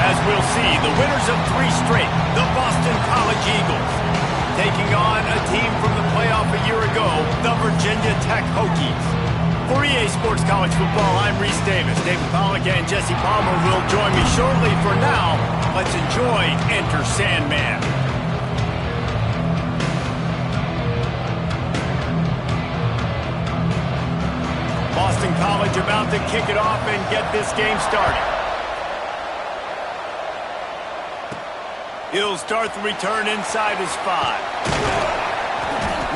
as we'll see the winners of 3 straight, the Boston College Eagles, taking on a team from the playoff a year ago, the Virginia Tech Hokies. For EA Sports College Football, I'm Reese Davis. David Pollack and Jesse Palmer will join me shortly. For now, let's enjoy Enter Sandman. Boston College about to kick it off and get this game started. He'll start the return inside his 5.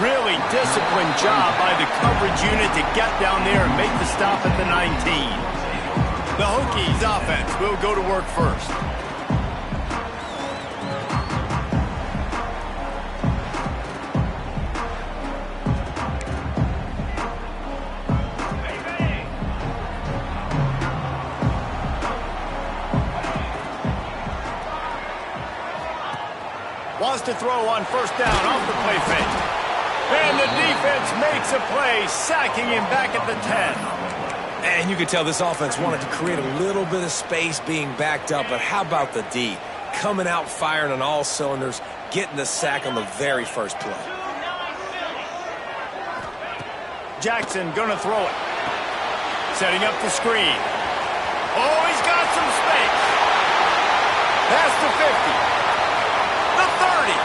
Really disciplined job by the coverage unit to get down there and make the stop at the 19. The Hokies offense will go to work first. Wants to throw on first down off the play fake. And the defense makes a play, sacking him back at the 10. And you could tell this offense wanted to create a little bit of space being backed up, but how about the D? Coming out firing on all cylinders, getting the sack on the very first play. Jackson gonna throw it. Setting up the screen. Oh, he's got some space. Past the 50. The 30.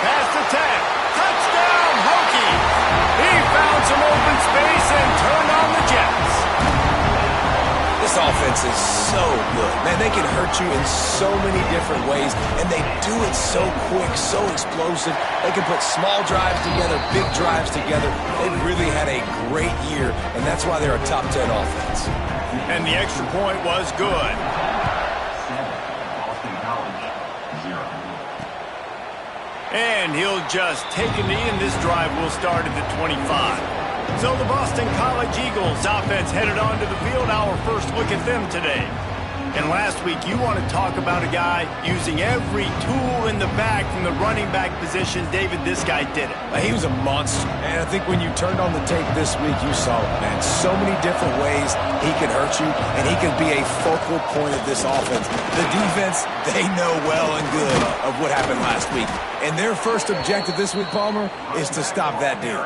Past the 10. Touchdown, Hokies! He found some open space and turned on the Jets. This offense is so good. Man, they can hurt you in so many different ways, and they do it so quick, so explosive. They can put small drives together, big drives together. They've really had a great year, and that's why they're a top 10 offense. And the extra point was good. And he'll just take a knee, and this drive will start at the 25. So the Boston College Eagles offense headed onto the field. Our first look at them today. And last week, you want to talk about a guy using every tool in the bag from the running back position. David, this guy did it. He was a monster. And I think when you turned on the tape this week, you saw it, man. So many different ways he could hurt you, and he could be a focal point of this offense. The defense, they know well and good of what happened last week. And their first objective this week, Palmer, is to stop that dude.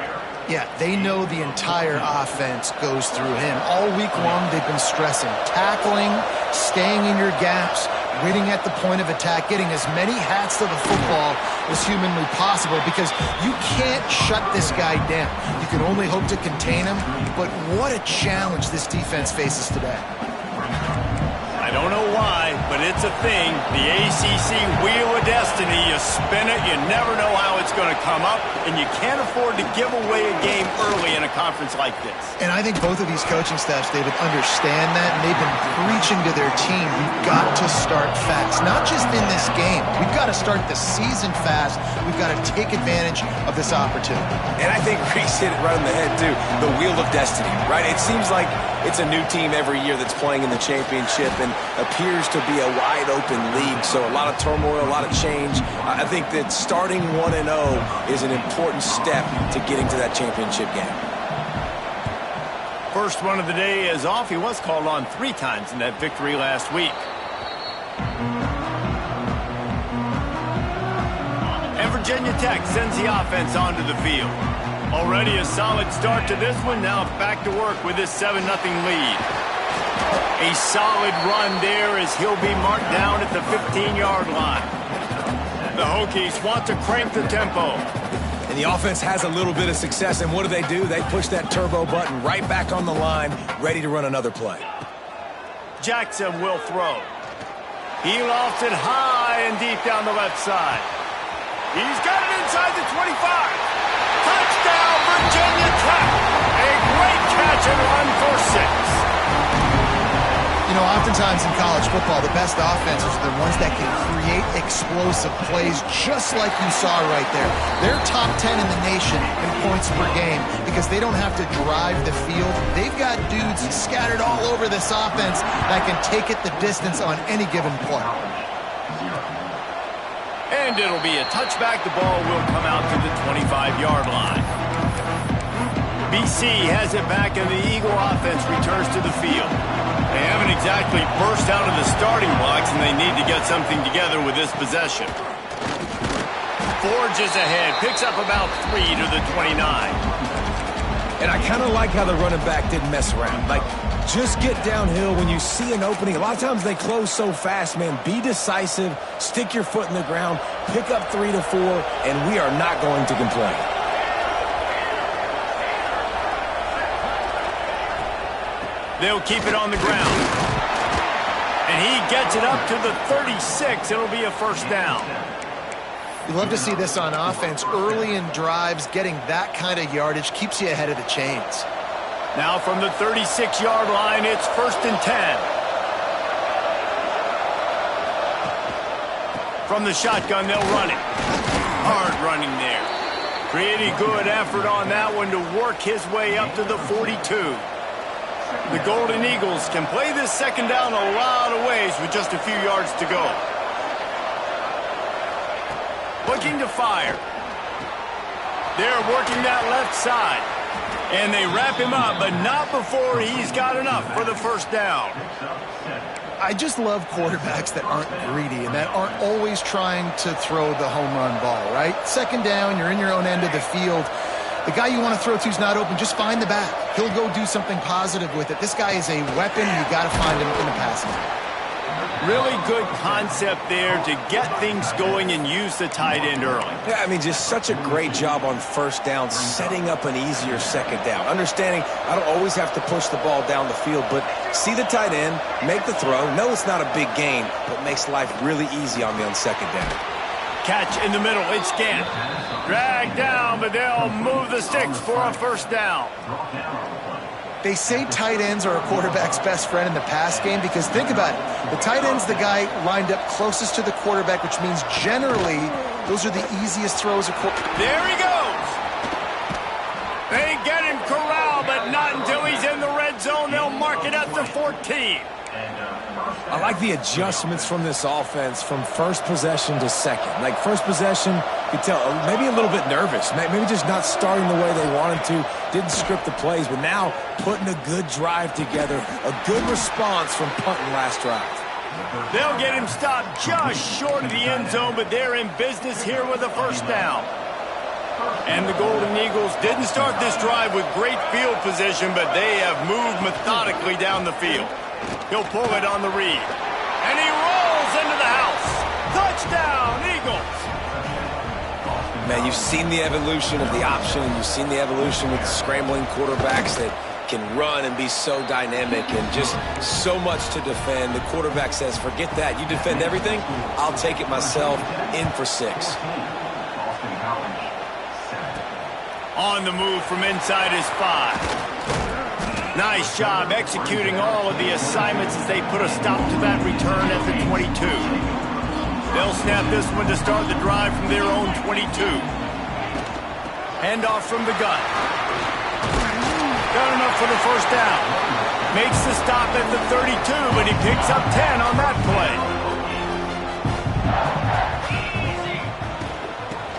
Yeah, they know the entire offense goes through him. All week long, they've been stressing tackling, staying in your gaps, winning at the point of attack, getting as many hats to the football as humanly possible, because you can't shut this guy down. You can only hope to contain him, but what a challenge this defense faces today. I don't know why, but it's a thing. The ACC Wheel of Destiny, you spin it, you never know how it's going to come up, and you can't afford to give away a game early in a conference like this. And I think both of these coaching staffs, David, understand that, and they've been preaching to their team, we've got to start fast. Not just in this game. We've got to start the season fast. We've got to take advantage of this opportunity. And I think Reese hit it right on the head, too. The Wheel of Destiny, right? It seems like it's a new team every year that's playing in the championship and appears to be a wide-open league, so a lot of turmoil, a lot of change. I think that starting 1-0 is an important step to getting to that championship game. First one of the day is off. He was called on 3 times in that victory last week. And Virginia Tech sends the offense onto the field. Already a solid start to this one. Now back to work with this 7-0 lead. A solid run there as he'll be marked down at the 15-yard line. The Hokies want to crank the tempo. And the offense has a little bit of success, and what do? They push that turbo button right back on the line, ready to run another play. Jackson will throw. He lofts it high and deep down the left side. He's got it inside the 25. Touchdown, Virginia Tech. A great catch and run for 6. You know, oftentimes in college football, the best offenses are the ones that can create explosive plays, just like you saw right there. They're top 10 in the nation in points per game because they don't have to drive the field. They've got dudes scattered all over this offense that can take it the distance on any given play. And it'll be a touchback. The ball will come out to the 25-yard line. BC has it back, and the Eagle offense returns to the field. They haven't exactly burst out of the starting blocks, and they need to get something together with this possession. Forges ahead, picks up about 3 to the 29. And I kind of like how the running back didn't mess around. Like, just get downhill when you see an opening. A lot of times they close so fast, man. Be decisive, stick your foot in the ground, pick up 3 to 4, and we are not going to complain. They'll keep it on the ground. And he gets it up to the 36. It'll be a first down. You love to see this on offense. Early in drives, getting that kind of yardage keeps you ahead of the chains. Now from the 36-yard line, it's 1st and 10. From the shotgun, they'll run it. Hard running there. Pretty good effort on that one to work his way up to the 42. The Golden Eagles can play this second down a lot of ways with just a few yards to go. Looking to fire. They're working that left side. And they wrap him up, but not before he's got enough for the first down. I just love quarterbacks that aren't greedy and that aren't always trying to throw the home run ball, right? Second down, you're in your own end of the field. The guy you want to throw to is not open. Just find the back. He'll go do something positive with it. This guy is a weapon. You got to find him in the passing game. Really good concept there to get things going and use the tight end early. Yeah, I mean, just such a great job on first down, setting up an easier second down. Understanding I don't always have to push the ball down the field, but see the tight end, make the throw. No, it's not a big gain, but makes life really easy on me on second down. Catch in the middle. It's Gant. Dragged down, but they'll move the sticks for a first down. They say tight ends are a quarterback's best friend in the pass game because think about it. The tight end's the guy lined up closest to the quarterback, which means generally those are the easiest throws. There he goes. They get him corralled, but not until he's in the red zone. They'll mark it at the 14. I like the adjustments from this offense from first possession to second. Like first possession, you can tell maybe a little bit nervous, maybe just not starting the way they wanted to, didn't script the plays, but now putting a good drive together, a good response from punting last drive. They'll get him stopped just short of the end zone, but they're in business here with a first down. And the Golden Eagles didn't start this drive with great field position, but they have moved methodically down the field. He'll pull it on the read. And he rolls into the house. Touchdown, Eagles! Man, you've seen the evolution of the option, and you've seen the evolution with the scrambling quarterbacks that can run and be so dynamic and just so much to defend. The quarterback says, forget that. You defend everything, I'll take it myself. In for 6. On the move from inside his 5. Nice job executing all of the assignments as they put a stop to that return at the 22. They'll snap this one to start the drive from their own 22. Handoff from the gun. Got enough for the first down. Makes the stop at the 32, but he picks up 10 on that play.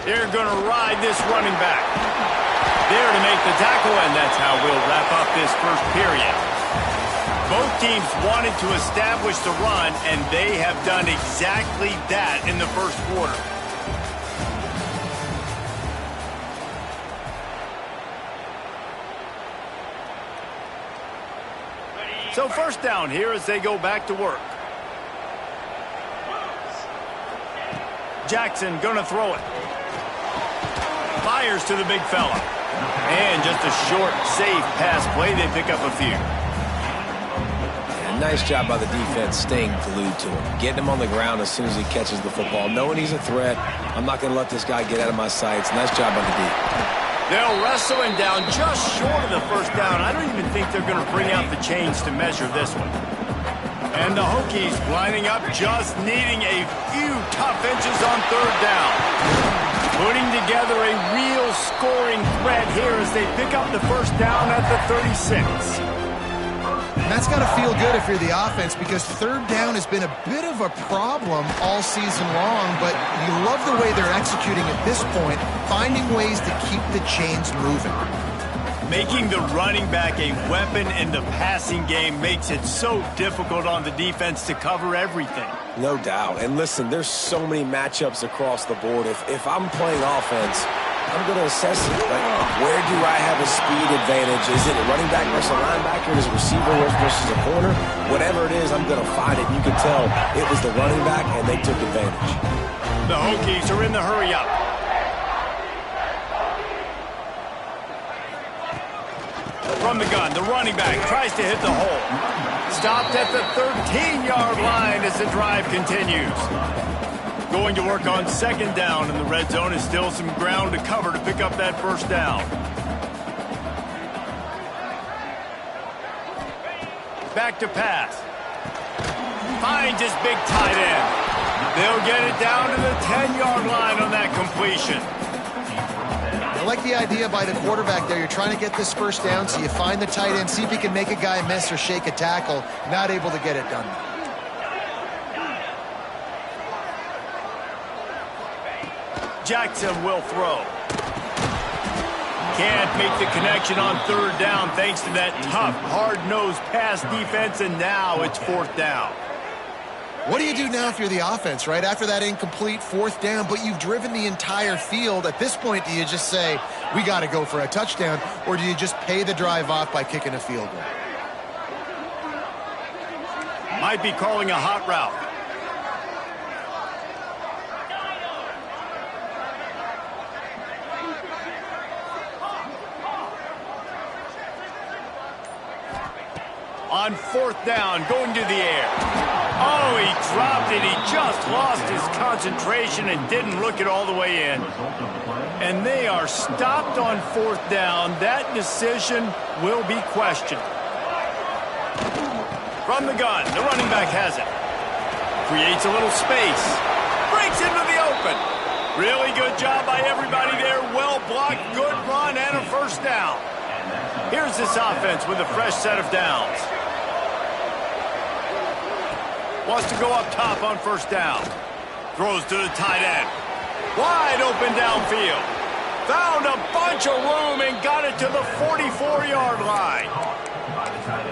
They're going to ride this running back. There to make the tackle, and that's how we'll wrap up this first period. Both teams wanted to establish the run, and they have done exactly that in the first quarter. So first down here as they go back to work. Jackson gonna throw it. Fires to the big fella. And just a short, safe pass play. They pick up a few. Yeah, nice job by the defense staying glued to him. Getting him on the ground as soon as he catches the football. Knowing he's a threat. I'm not going to let this guy get out of my sights. Nice job by the D. They'll wrestle him down just short of the first down. I don't even think they're going to bring out the chains to measure this one. And the Hokies lining up, just needing a few tough inches on third down. Putting together a real scoring threat here as they pick up the first down at the 36. And that's got to feel good if you're the offense because third down has been a bit of a problem all season long, but you love the way they're executing at this point, finding ways to keep the chains moving. Making the running back a weapon in the passing game makes it so difficult on the defense to cover everything. No doubt. And listen, there's so many matchups across the board. If I'm playing offense, I'm going to assess it. Like, where do I have a speed advantage? Is it a running back versus a linebacker? Is it a receiver versus a corner? Whatever it is, I'm going to find it. You can tell it was the running back, and they took advantage. The Hokies are in the hurry-up. From the gun, the running back tries to hit the hole. Stopped at the 13-yard line as the drive continues. Going to work on second down, and the red zone is still some ground to cover to pick up that first down. Back to pass. Finds his big tight end. They'll get it down to the 10-yard line on that completion. I like the idea by the quarterback there. You're trying to get this first down, so you find the tight end, see if he can make a guy miss or shake a tackle. Not able to get it done. Jackson will throw. Can't make the connection on third down thanks to that tough, hard-nosed pass defense, and now it's fourth down. What do you do now if you're the offense, right? After that incomplete fourth down, but you've driven the entire field. At this point, do you just say, we got to go for a touchdown, or do you just pay the drive off by kicking a field goal? Might be calling a hot route. On fourth down, going to the air. Oh, he dropped it. He just lost his concentration and didn't look it all the way in. And they are stopped on fourth down. That decision will be questioned. From the gun, the running back has it. Creates a little space. Breaks into the open. Really good job by everybody there. Well blocked, good run, and a first down. Here's this offense with a fresh set of downs. Wants to go up top on first down. Throws to the tight end. Wide open downfield. Found a bunch of room and got it to the 44-yard line.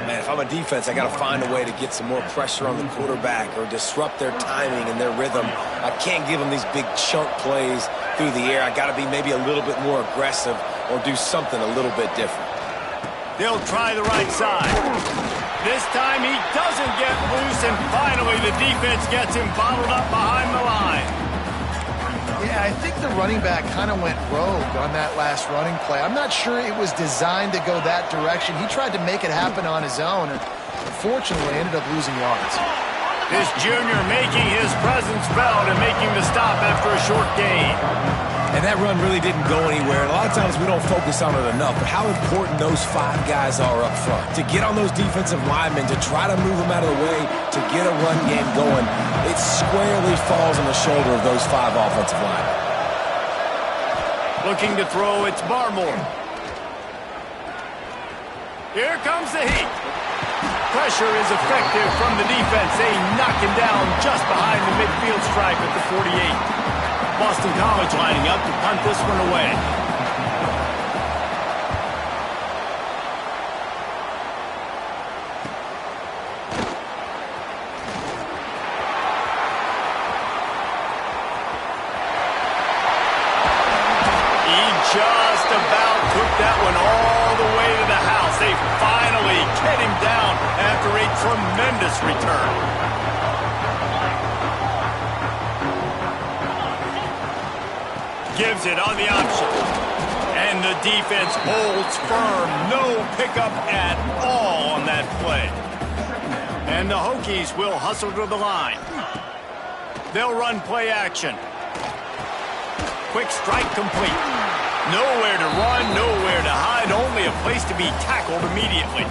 Man, if I'm a defense, I got to find a way to get some more pressure on the quarterback or disrupt their timing and their rhythm. I can't give them these big chunk plays through the air. I got to be maybe a little bit more aggressive or do something a little bit different. They'll try the right side. This time he doesn't get loose, and finally the defense gets him bottled up behind the line. Yeah, I think the running back kind of went rogue on that last running play. I'm not sure it was designed to go that direction. He tried to make it happen on his own, and unfortunately ended up losing yards. This junior making his presence felt and making the stop after a short gain. And that run really didn't go anywhere. And a lot of times we don't focus on it enough, but how important those five guys are up front. To get on those defensive linemen, to try to move them out of the way, to get a run game going, it squarely falls on the shoulder of those five offensive linemen. Looking to throw, it's Barmore. Here comes the heat. Pressure is effective from the defense. They knock him down just behind the midfield stripe at the 48. Boston College lining up to punt this one away. He just about took that one all the way to the house. They finally get him down after a tremendous return. Gives it on the option. And the defense holds firm. No pickup at all on that play. And the Hokies will hustle to the line. They'll run play action. Quick strike complete. Nowhere to run, nowhere to hide, only a place to be tackled immediately.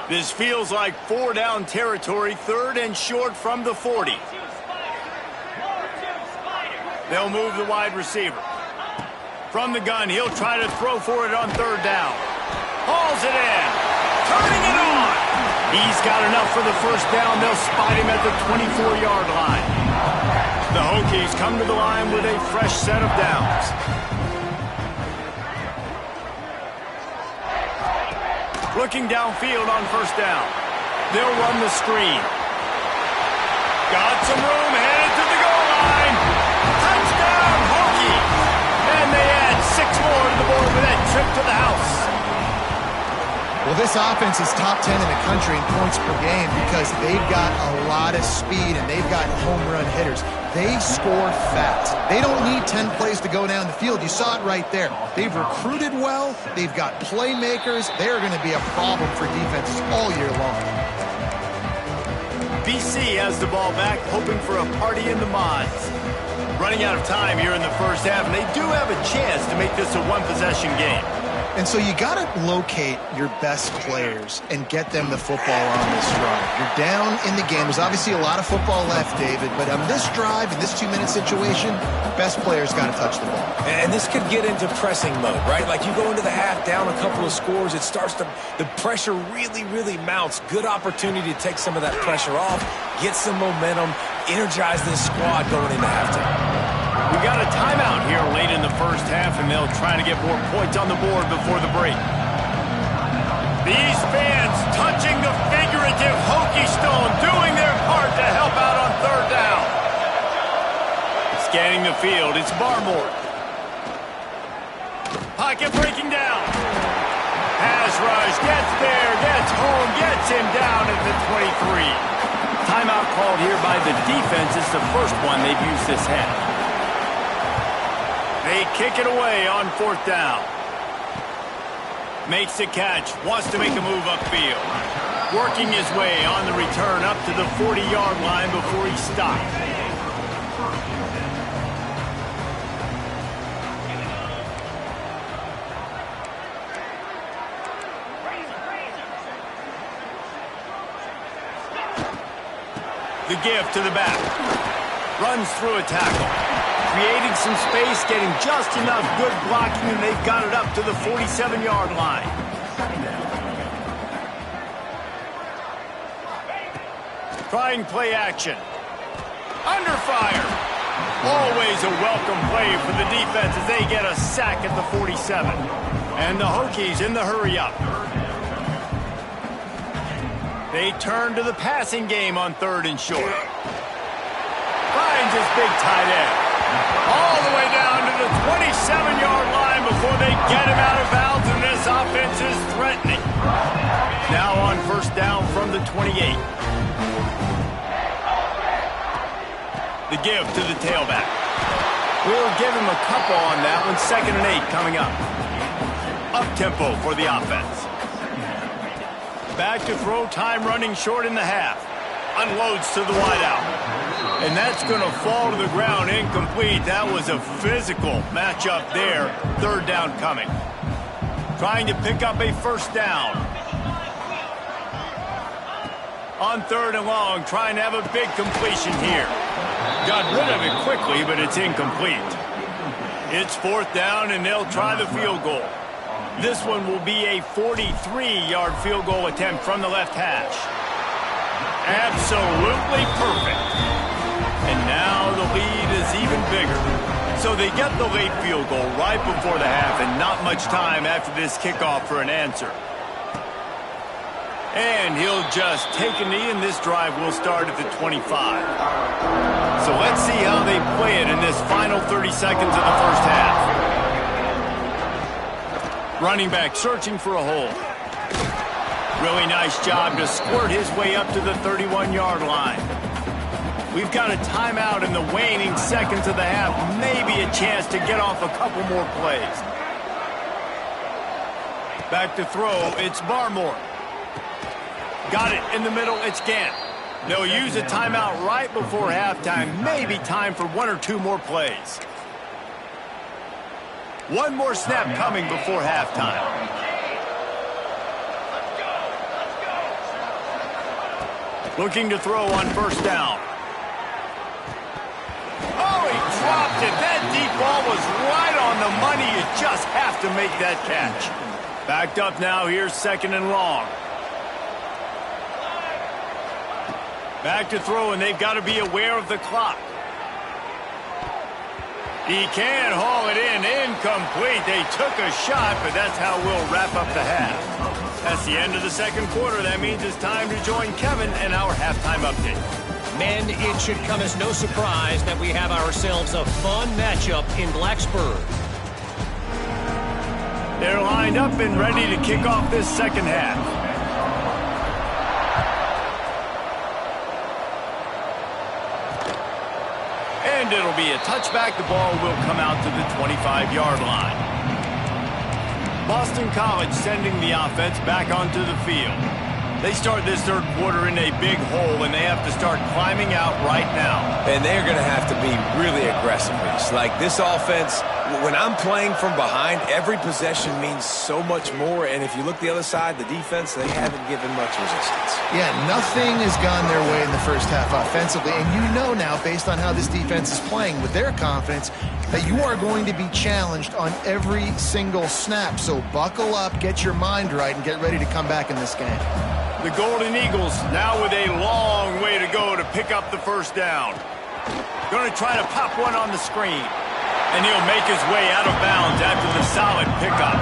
This feels like four-down territory, third and short from the 40. They'll move the wide receiver. From the gun, he'll try to throw for it on third down. Hauls it in. Turning it on. He's got enough for the first down. They'll spot him at the 24-yard line. The Hokies come to the line with a fresh set of downs. Looking downfield on first down. They'll run the screen. Got some room, headed to the goal line. Touchdown, Hokies! And they add 6 more to the board with that trip to the house. Well, this offense is top 10 in the country in points per game because they've got a lot of speed and they've got home run hitters. They score fast. They don't need 10 plays to go down the field. You saw it right there. They've recruited well. They've got playmakers. They're going to be a problem for defenses all year long. BC has the ball back, hoping for a party in the mods. Running out of time here in the first half, and they do have a chance to make this a one-possession game. And so you got to locate your best players and get them the football on this drive. You're down in the game. There's obviously a lot of football left, David, but on this drive, in this 2-minute situation, best players got to touch the ball. And this could get into pressing mode, right? Like you go into the half down a couple of scores, it starts to, the pressure really mounts. Good opportunity to take some of that pressure off, get some momentum, energize this squad going into halftime. We got a timeout here late in the first half, and they'll try to get more points on the board before the break. These fans touching the figurative Hokie stone, doing their part to help out on third down. Scanning the field, it's Barmore. Pocket breaking down. Pass rush, gets there, gets home, gets him down at the 23. Timeout called here by the defense. It's the first one they've used this half. They kick it away on fourth down. Makes the catch, wants to make a move upfield. Working his way on the return up to the 40-yard line before he stopped. The give to the back. Runs through a tackle. Creating some space, getting just enough good blocking, and they've got it up to the 47-yard line. Trying play action. Under fire. Always a welcome play for the defense as they get a sack at the 47. And the Hokies in the hurry-up. They turn to the passing game on third and short. Finds his big tight end. All the way down to the 27-yard line before they get him out of bounds, and this offense is threatening. Now on first down from the 28. The give to the tailback. We'll give him a couple on that one. 2nd and 8 coming up. Up-tempo for the offense. Back to throw, time running short in the half. Unloads to the wideout. And that's going to fall to the ground incomplete. That was a physical matchup there. Third down coming. Trying to pick up a first down. On third and long, trying to have a big completion here. Got rid of it quickly, but it's incomplete. It's fourth down, and they'll try the field goal. This one will be a 43-yard field goal attempt from the left hash. Absolutely perfect. And now the lead is even bigger. So they get the late field goal right before the half, and not much time after this kickoff for an answer. And he'll just take a knee, and this drive will start at the 25. So let's see how they play it in this final 30 seconds of the first half. Running back searching for a hole. Really nice job to squirt his way up to the 31-yard line. We've got a timeout in the waning seconds of the half. Maybe a chance to get off a couple more plays. Back to throw, it's Barmore. Got it in the middle, it's Gant. They'll use a timeout right before halftime. Maybe time for 1 or 2 more plays. One more snap coming before halftime. Looking to throw on first down. Oh, he dropped it. That deep ball was right on the money. You just have to make that catch. Backed up now, here's 2nd and long. Back to throw, and they've got to be aware of the clock. He can haul it in. Incomplete. They took a shot, but that's how we'll wrap up the half. That's the end of the second quarter. That means it's time to join Kevin and our halftime update. Men, it should come as no surprise that we have ourselves a fun matchup in Blacksburg. They're lined up and ready to kick off this second half. And it'll be a touchback. The ball will come out to the 25-yard line. Boston College sending the offense back onto the field. They start this third quarter in a big hole, and they have to start climbing out right now. And they're going to have to be really aggressive. Like this offense, when I'm playing from behind, every possession means so much more. And if you look the other side, the defense, they haven't given much resistance. Yeah, nothing has gone their way in the first half offensively. And you know now, based on how this defense is playing with their confidence, that you are going to be challenged on every single snap. So buckle up, get your mind right, and get ready to come back in this game. The Golden Eagles now with a long way to go to pick up the first down. Going to try to pop one on the screen. And he'll make his way out of bounds after the solid pickup.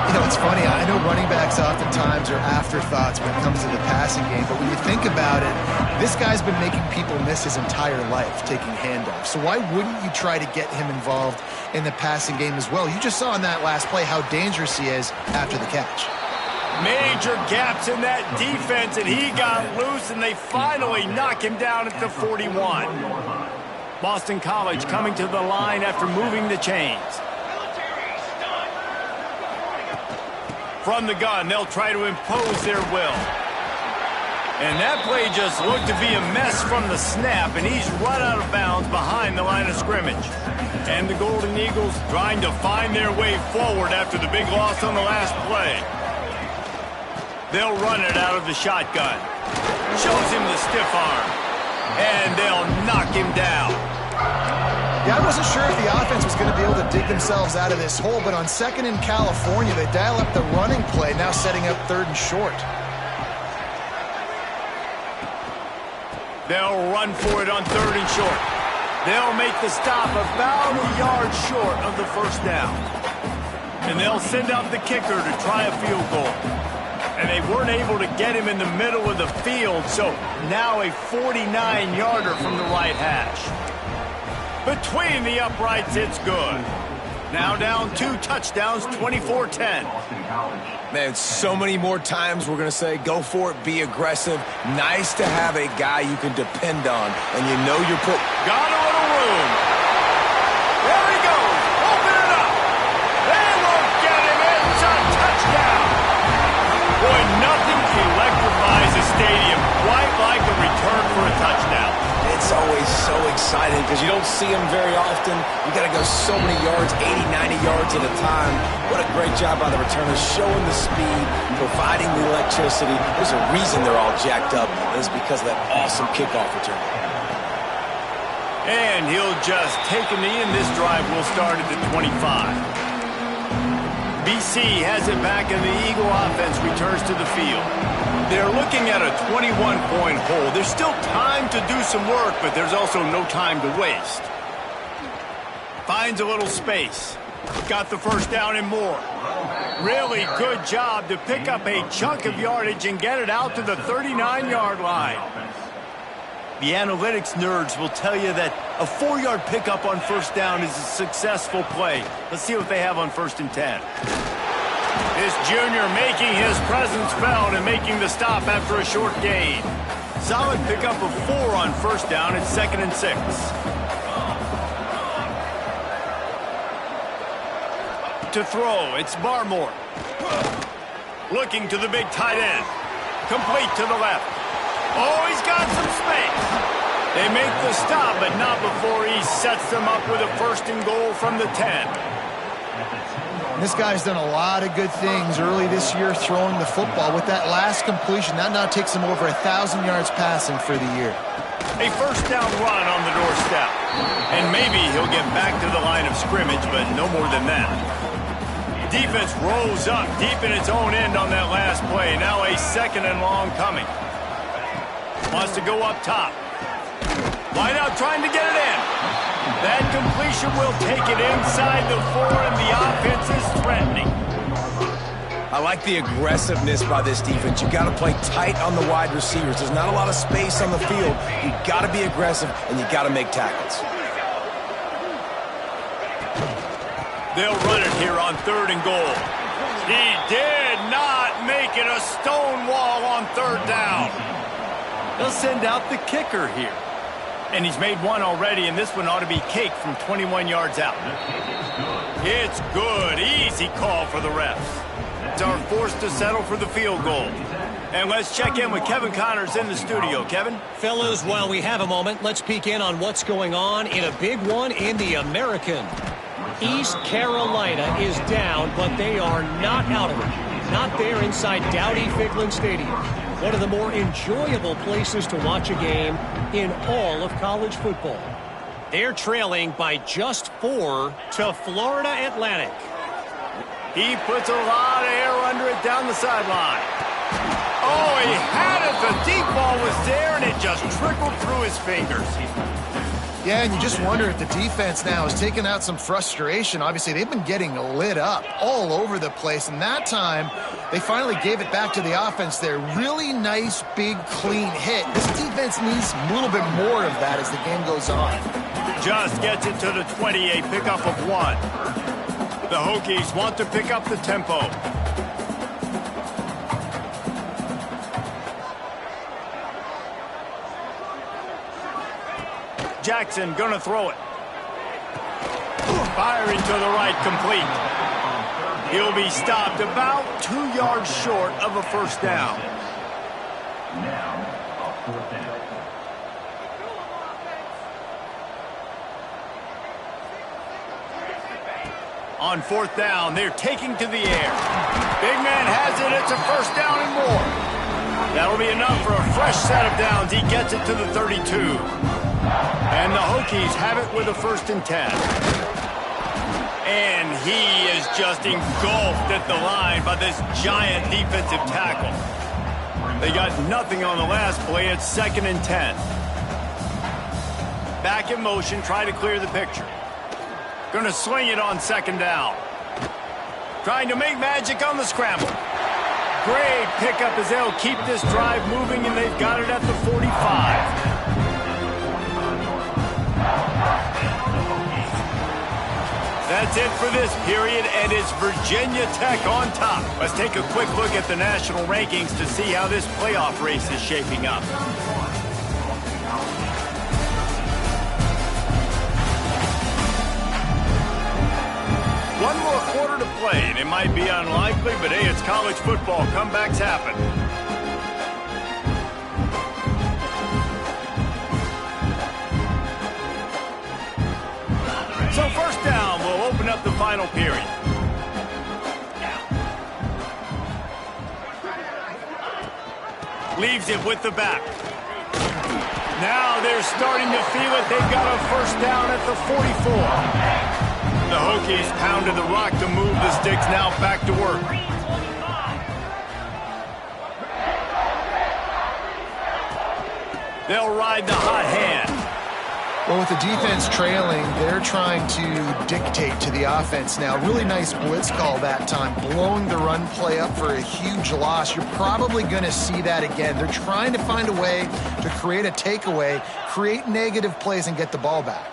You know, it's funny. I know running backs oftentimes are afterthoughts when it comes to the passing game. But when you think about it, this guy's been making people miss his entire life taking handoffs. So why wouldn't you try to get him involved in the passing game as well? You just saw in that last play how dangerous he is after the catch. Major gaps in that defense, and he got loose, and they finally knock him down at the 41. Boston College coming to the line after moving the chains. From the gun, they'll try to impose their will. And that play just looked to be a mess from the snap, and he's run out of bounds behind the line of scrimmage. And the Golden Eagles trying to find their way forward after the big loss on the last play. They'll run it out of the shotgun. Shows him the stiff arm. And they'll knock him down. Yeah, I wasn't sure if the offense was going to be able to dig themselves out of this hole, but on second in California, they dial up the running play, now setting up third and short. They'll run for it on third and short. They'll make the stop about a yard short of the first down. And they'll send out the kicker to try a field goal. And they weren't able to get him in the middle of the field, so now a 49-yarder from the right hash. Between the uprights, it's good. Now down 2 touchdowns, 24-10. Man, so many more times we're going to say, go for it, be aggressive. Nice to have a guy you can depend on, and you know you're put. Got a little room. There he goes. Open it up. They won't get him. It's a touchdown. Boy, nothing electrifies a stadium quite like a return for a touchdown. It's always so exciting because you don't see them very often. You got to go so many yards, 80, 90 yards at a time. What a great job by the returners, showing the speed, providing the electricity. There's a reason they're all jacked up, and it's because of that awesome kickoff return. And he'll just take a knee, and this drive will start at the 25. BC has it back, and the Eagle offense returns to the field. They're looking at a 21-point hole. There's still time to do some work, but there's also no time to waste. Finds a little space. Got the first down and more. Really good job to pick up a chunk of yardage and get it out to the 39-yard line. The analytics nerds will tell you that a 4-yard pickup on first down is a successful play. Let's see what they have on 1st and 10. This junior making his presence felt and making the stop after a short gain. Solid pickup of 4 on first down at 2nd and 6. To throw, it's Barmore. Looking to the big tight end. Complete to the left. Oh, he's got some space. They make the stop, but not before he sets them up with a 1st and goal from the 10. This guy's done a lot of good things early this year throwing the football. With that last completion, that now takes him over 1,000 yards passing for the year. A first down run on the doorstep. And maybe he'll get back to the line of scrimmage, but no more than that. Defense rolls up deep in its own end on that last play. Now a 2nd and long coming. Wants to go up top. Wide out trying to get it in. That completion will take it inside the 4, and the offense is threatening. I like the aggressiveness by this defense. You got to play tight on the wide receivers. There's not a lot of space on the field. You got to be aggressive, and you got to make tackles. They'll run it here on 3rd and goal. He did not make it a stone wall on 3rd down. They'll send out the kicker here. And he's made one already, and this one ought to be cake from 21 yards out. It's good. Easy call for the refs. Are forced to settle for the field goal. And let's check in with Kevin Connors in the studio. Kevin? Fellas, while we have a moment, let's peek in on what's going on in a big one in the American. East Carolina is down, but they are not out of it. Not there inside Dowdy-Ficklen Stadium. One of the more enjoyable places to watch a game in all of college football. They're trailing by just 4 to Florida Atlantic. He puts a lot of air under it down the sideline. Oh, he had it. The deep ball was there, and it just trickled through his fingers. Yeah, and you just wonder if the defense now is taking out some frustration. Obviously, they've been getting lit up all over the place, and that time they finally gave it back to the offense there. Really nice, big, clean hit. This defense needs a little bit more of that as the game goes on. Just gets it to the 28, pickup of 1. The Hokies want to pick up the tempo. Jackson gonna throw it. Firing to the right, complete. He'll be stopped about 2 yards short of a 1st down. On 4th down, they're taking to the air. Big man has it. It's a 1st down and more. That'll be enough for a fresh set of downs. He gets it to the 32. And the Hokies have it with a 1st and 10. And he is just engulfed at the line by this giant defensive tackle. They got nothing on the last play. It's 2nd and 10. Back in motion, try to clear the picture. Gonna swing it on 2nd down. Trying to make magic on the scramble. Great pickup as they'll keep this drive moving, and they've got it at the 45. That's it for this period, and it's Virginia Tech on top. Let's take a quick look at the national rankings to see how this playoff race is shaping up. One more quarter to play, and it might be unlikely, but hey, it's college football. Comebacks happen. So 1st down will open up the final period. Leaves it with the back. Now they're starting to feel it. They've got a 1st down at the 44. The Hokies pounded the rock to move the sticks. Now back to work. They'll ride the hot hand. Well, with the defense trailing, they're trying to dictate to the offense now. Really nice blitz call that time, blowing the run play up for a huge loss. You're probably going to see that again. They're trying to find a way to create a takeaway, create negative plays, and get the ball back.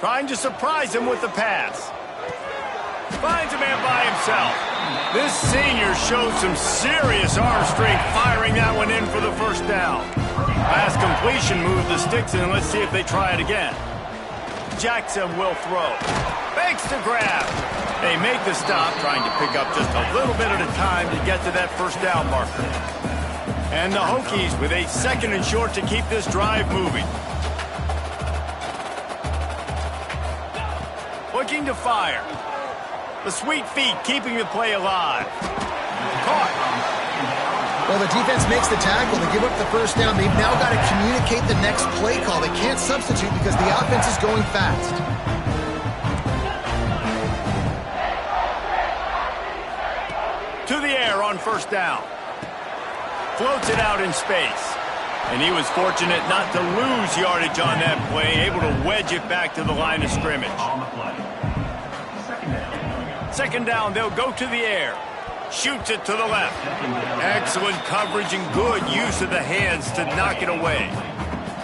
Trying to surprise him with the pass. Finds a man by himself. This senior showed some serious arm strength firing that one in for the 1st down. Pass completion moved the sticks in. Let's see if they try it again. Jackson will throw. Fakes the grab. They make the stop, trying to pick up just a little bit at a time to get to that 1st down marker. And the Hokies with a 2nd and short to keep this drive moving. Looking to fire. The sweet feet keeping the play alive. Caught. Well, the defense makes the tackle. They give up the 1st down. They've now got to communicate the next play call. They can't substitute because the offense is going fast. To the air on 1st down. Floats it out in space. And he was fortunate not to lose yardage on that play, able to wedge it back to the line of scrimmage. Second down, they'll go to the air. Shoots it to the left. Excellent coverage and good use of the hands to knock it away.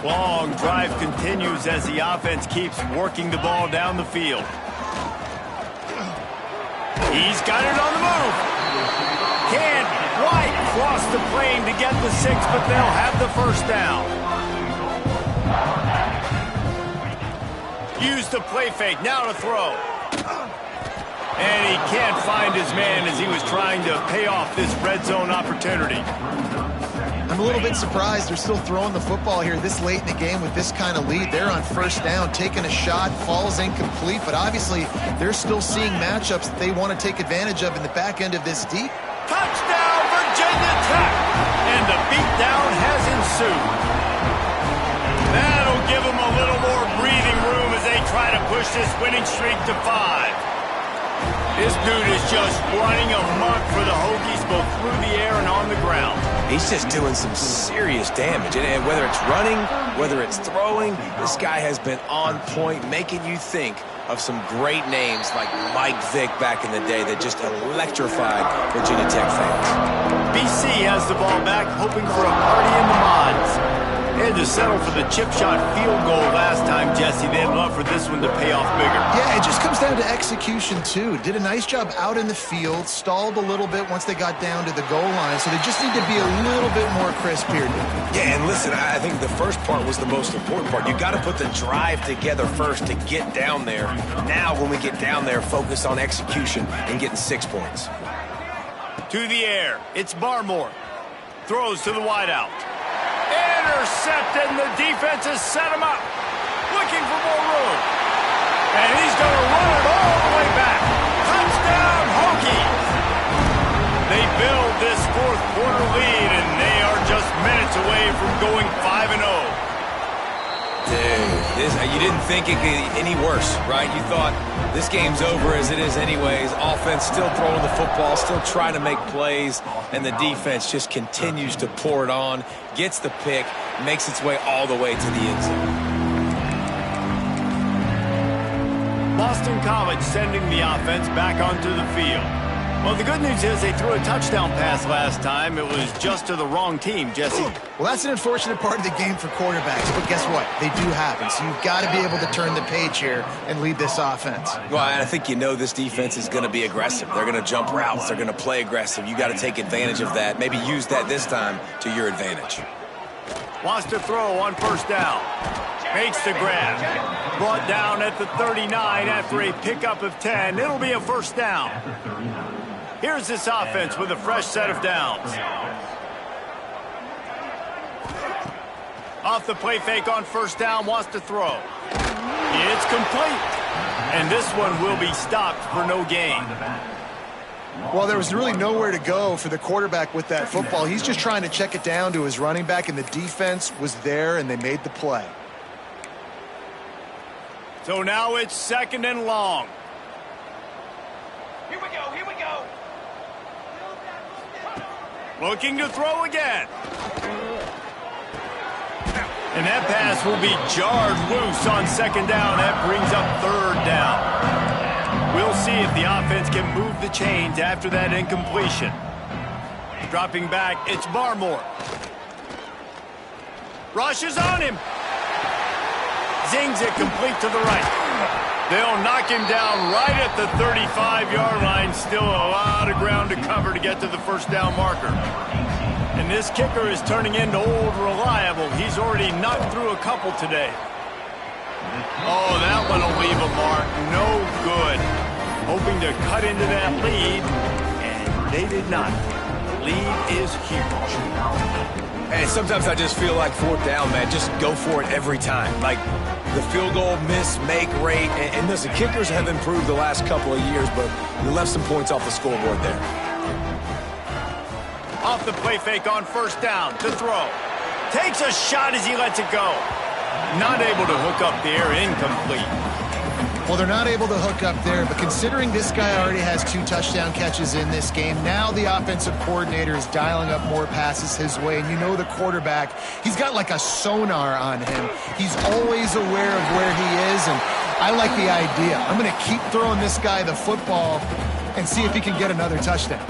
Long drive continues as the offense keeps working the ball down the field. He's got it on the move. Can't quite cross the plane to get the 6, but they'll have the first down. Use the play fake, now to throw. And he can't find his man as he was trying to pay off this red zone opportunity. I'm a little bit surprised they're still throwing the football here this late in the game with this kind of lead. They're on first down, taking a shot, falls incomplete, but obviously they're still seeing matchups that they want to take advantage of in the back end of this deep. Touchdown, Virginia Tech! And the beatdown has ensued. That'll give them a little more breathing room as they try to push this winning streak to 5. This dude is just running amok for the Hokies, both through the air and on the ground. He's just doing some serious damage. And whether it's running, whether it's throwing, this guy has been on point, making you think of some great names like Mike Vick back in the day that just electrified Virginia Tech fans. BC has the ball back, hoping for a party in the mods. They had to settle for the chip shot field goal last time, Jesse. They'd love for this one to pay off bigger. Yeah, it just comes down to execution, too. Did a nice job out in the field, stalled a little bit once they got down to the goal line, so they just need to be a little bit more crisp here. Yeah, and listen, I think the first part was the most important part. You got to put the drive together first to get down there. Now, when we get down there, focus on execution and getting 6 points. To the air, it's Barmore. Throws to the wideout. Intercepted, and the defense has set him up. Looking for more room. And he's going to run it all the way back. Touchdown, Hokies! They build this fourth quarter lead, and they are just minutes away from going 5-0. Dude, you didn't think it could get any worse, right? You thought this game's over as it is anyways. Offense still throwing the football, still trying to make plays, and the defense just continues to pour it on, gets the pick, makes its way all the way to the end zone. Boston College sending the offense back onto the field. Well, the good news is they threw a touchdown pass last time. It was just to the wrong team, Jesse. Well, that's an unfortunate part of the game for quarterbacks, but guess what? They do happen, so you've got to be able to turn the page here and lead this offense. Well, I think you know this defense is going to be aggressive. They're going to jump routes. They're going to play aggressive. You got to take advantage of that. Maybe use that this time to your advantage. Wants to throw on first down. Makes the grab. Brought down at the 39 after a pickup of 10. It'll be a first down. Here's this offense with a fresh set of downs. Off the play fake on first down, wants to throw. It's complete. And this one will be stopped for no gain. Well, there was really nowhere to go for the quarterback with that football. He's just trying to check it down to his running back, and the defense was there, and they made the play. So now it's second and long. Here we go, here we go. Looking to throw again. And that pass will be jarred loose on second down. That brings up third down. We'll see if the offense can move the chains after that incompletion. Dropping back, it's Barmore. Rushes on him. Zings it complete to the right. They'll knock him down right at the 35-yard line. Still a lot of ground to cover to get to the first down marker. And this kicker is turning into old reliable. He's already knocked through a couple today. Oh, that one will leave a mark. No good. Hoping to cut into that lead, and they did not. The lead is huge. And sometimes I just feel like fourth down, man. Just go for it every time. Like the field goal miss, make rate. And listen, kickers have improved the last couple of years, but we left some points off the scoreboard there. Off the play fake on first down to throw. Takes a shot as he lets it go. Not able to hook up there, incomplete. Well, they're not able to hook up there, but considering this guy already has 2 touchdown catches in this game, now the offensive coordinator is dialing up more passes his way. And you know the quarterback, he's got like a sonar on him. He's always aware of where he is, and I like the idea. I'm going to keep throwing this guy the football and see if he can get another touchdown.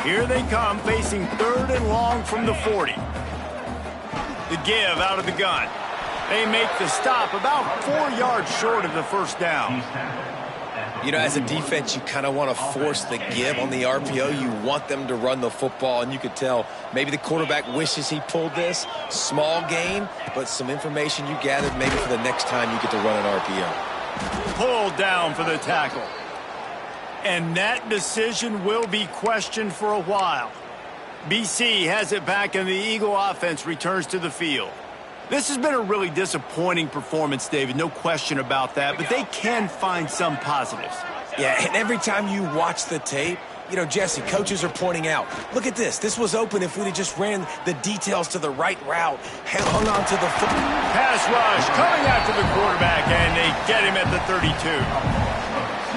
Here they come, facing 3rd and long from the 40. The give out of the gun. They make the stop about 4 yards short of the first down. You know, as a defense, you kind of want to force the give on the RPO. You want them to run the football, and you could tell maybe the quarterback wishes he pulled this. Small gain, but some information you gathered maybe for the next time you get to run an RPO. Pulled down for the tackle. And that decision will be questioned for a while. BC has it back, and the Eagle offense returns to the field. This has been a really disappointing performance, David, no question about that, but they can find some positives. Yeah, and every time you watch the tape, you know, Jesse, coaches are pointing out, look at this. This was open if we'd have just ran the details to the right route, hung on to the foot. Pass rush coming after the quarterback, and they get him at the 32.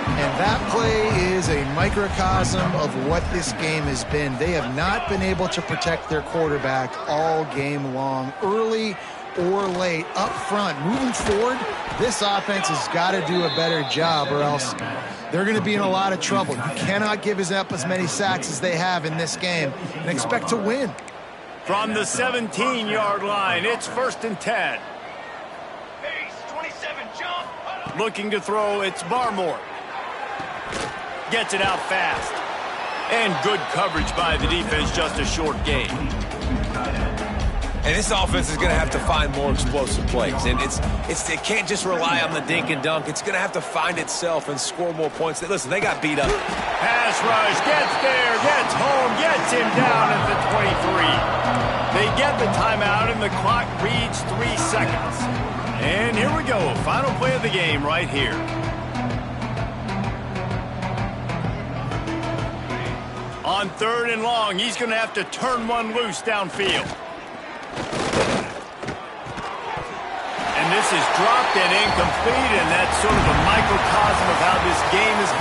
And that play is a microcosm of what this game has been. They have not been able to protect their quarterback all game long, early or late, up front. Moving forward, this offense has got to do a better job, or else they're going to be in a lot of trouble. You cannot give up as many sacks as they have in this game and expect to win. From the 17-yard line, it's 1st and 10. Looking to throw, it's Barmore. Gets it out fast. And good coverage by the defense, just a short gain. And this offense is going to have to find more explosive plays. And it can't just rely on the dink and dunk. It's going to have to find itself and score more points. Listen, they got beat up. Pass rush, gets there, gets home, gets him down at the 23. They get the timeout, and the clock reads 3 seconds. And here we go, final play of the game right here. On 3rd and long, he's going to have to turn one loose downfield. And this is dropped and incomplete, and that's sort of a microcosm of how this game is going.